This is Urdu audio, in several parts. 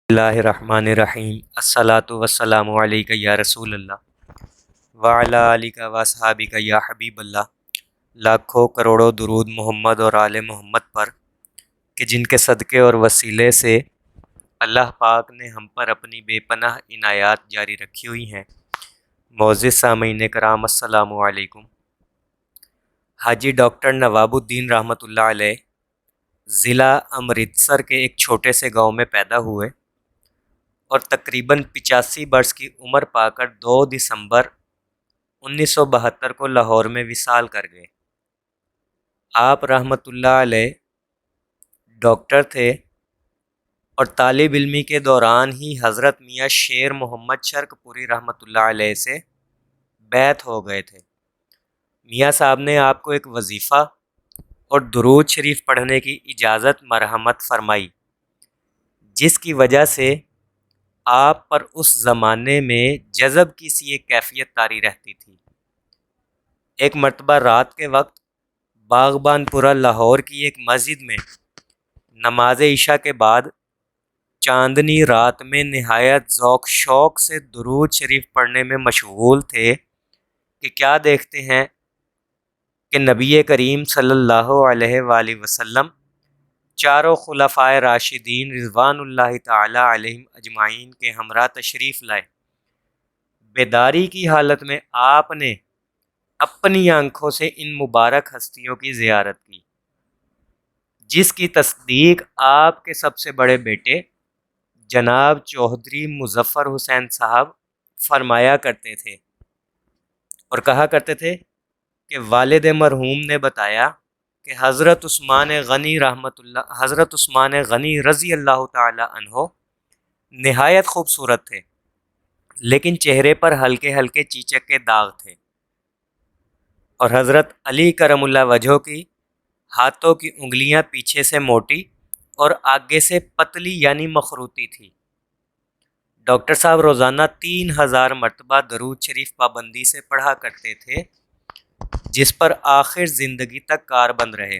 اللہ الرحمن الرحیم الصلاۃ والسلام علیک یا رسول اللہ وعلی آلک و اصحابک یا حبیب اللہ۔ لاکھوں کروڑوں درود محمد اور آل محمد پر کہ جن کے صدقے اور وسیلے سے اللہ پاک نے ہم پر اپنی بے پناہ عنایات جاری رکھی ہوئی ہیں۔ معزز سامعین کرام السلام علیکم۔ حاجی ڈاکٹر نواب الدین رحمۃ اللہ علیہ ضلع امرتسر کے ایک چھوٹے سے گاؤں میں پیدا ہوئے اور تقریباً 85 برس کی عمر پا کر 2 دسمبر 1972 کو لاہور میں وصال کر گئے۔ آپ رحمۃ اللہ علیہ ڈاکٹر تھے اور طالب علمی کے دوران ہی حضرت میاں شیر محمد شرک پوری رحمۃ اللہ علیہ سے بیعت ہو گئے تھے۔ میاں صاحب نے آپ کو ایک وظیفہ اور درود شریف پڑھنے کی اجازت مرحمت فرمائی، جس کی وجہ سے آپ پر اس زمانے میں جذب کی سی ایک کیفیت طاری رہتی تھی۔ ایک مرتبہ رات کے وقت باغبان پورہ لاہور کی ایک مسجد میں نماز عشاء کے بعد چاندنی رات میں نہایت ذوق شوق سے درود شریف پڑھنے میں مشغول تھے کہ کیا دیکھتے ہیں کہ نبی کریم صلی اللہ علیہ وآلہ وسلم چاروں خلفائے راشدین رضوان اللہ تعالی علیہم اجمعین کے ہمراہ تشریف لائے۔ بیداری کی حالت میں آپ نے اپنی آنکھوں سے ان مبارک ہستیوں کی زیارت کی، جس کی تصدیق آپ کے سب سے بڑے بیٹے جناب چودھری مظفر حسین صاحب فرمایا کرتے تھے اور کہا کرتے تھے کہ والد مرحوم نے بتایا کہ حضرت عثمان غنی رضی اللہ تعالی عنہ نہایت خوبصورت تھے، لیکن چہرے پر ہلکے ہلکے چیچک کے داغ تھے، اور حضرت علی کرم اللہ وجہہ کی ہاتھوں کی انگلیاں پیچھے سے موٹی اور آگے سے پتلی یعنی مخروطی تھی۔ ڈاکٹر صاحب روزانہ 3000 مرتبہ درود شریف پابندی سے پڑھا کرتے تھے، جس پر آخر زندگی تک کاربند رہے،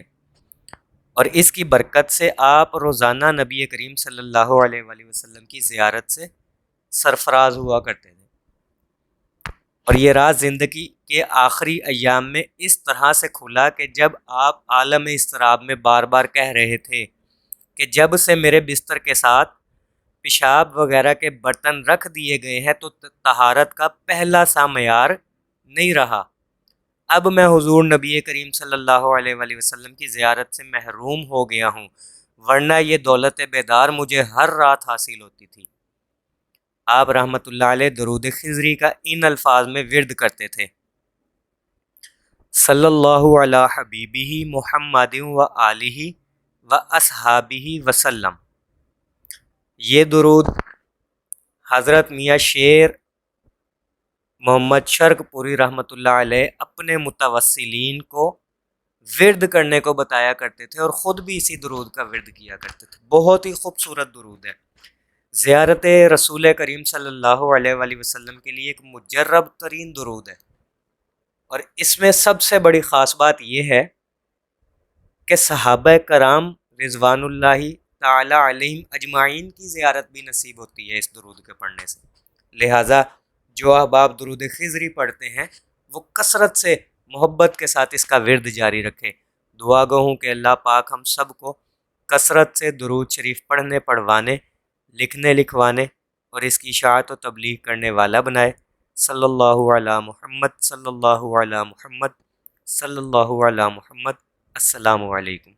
اور اس کی برکت سے آپ روزانہ نبی کریم صلی اللہ علیہ وآلہ وسلم کی زیارت سے سرفراز ہوا کرتے تھے۔ اور یہ راز زندگی کے آخری ایام میں اس طرح سے کھلا کہ جب آپ عالم اضطراب میں بار بار کہہ رہے تھے کہ جب سے میرے بستر کے ساتھ پیشاب وغیرہ کے برتن رکھ دیے گئے ہیں تو طہارت کا پہلا سا معیار نہیں رہا، اب میں حضور نبی کریم صلی اللہ علیہ وآلہ وسلم کی زیارت سے محروم ہو گیا ہوں، ورنہ یہ دولت بیدار مجھے ہر رات حاصل ہوتی تھی۔ آپ رحمۃ اللہ علیہ درود خضری کا ان الفاظ میں ورد کرتے تھے: صلی اللہ علی حبیبہ محمد و آلہ و اصحابہ وسلم۔ یہ درود حضرت میاں شیر محمد شرک پوری رحمۃ اللہ علیہ اپنے متوسلین کو ورد کرنے کو بتایا کرتے تھے اور خود بھی اسی درود کا ورد کیا کرتے تھے۔ بہت ہی خوبصورت درود ہے، زیارت رسول کریم صلی اللہ علیہ وآلہ وسلم کے لیے ایک مجرب ترین درود ہے، اور اس میں سب سے بڑی خاص بات یہ ہے کہ صحابہ کرام رضوان اللہ تعالی علیہم اجمعین کی زیارت بھی نصیب ہوتی ہے اس درود کے پڑھنے سے۔ لہٰذا جو احباب درود خضری پڑھتے ہیں وہ کثرت سے محبت کے ساتھ اس کا ورد جاری رکھے۔ دعا گو ہوں کہ اللہ پاک ہم سب کو کثرت سے درود شریف پڑھنے، پڑھوانے، لکھنے، لکھوانے اور اس کی اشاعت و تبلیغ کرنے والا بنائے۔ صلی اللہ علی محمد، صلی اللہ علی محمد، صلی اللہ علی محمد۔ السلام علیکم۔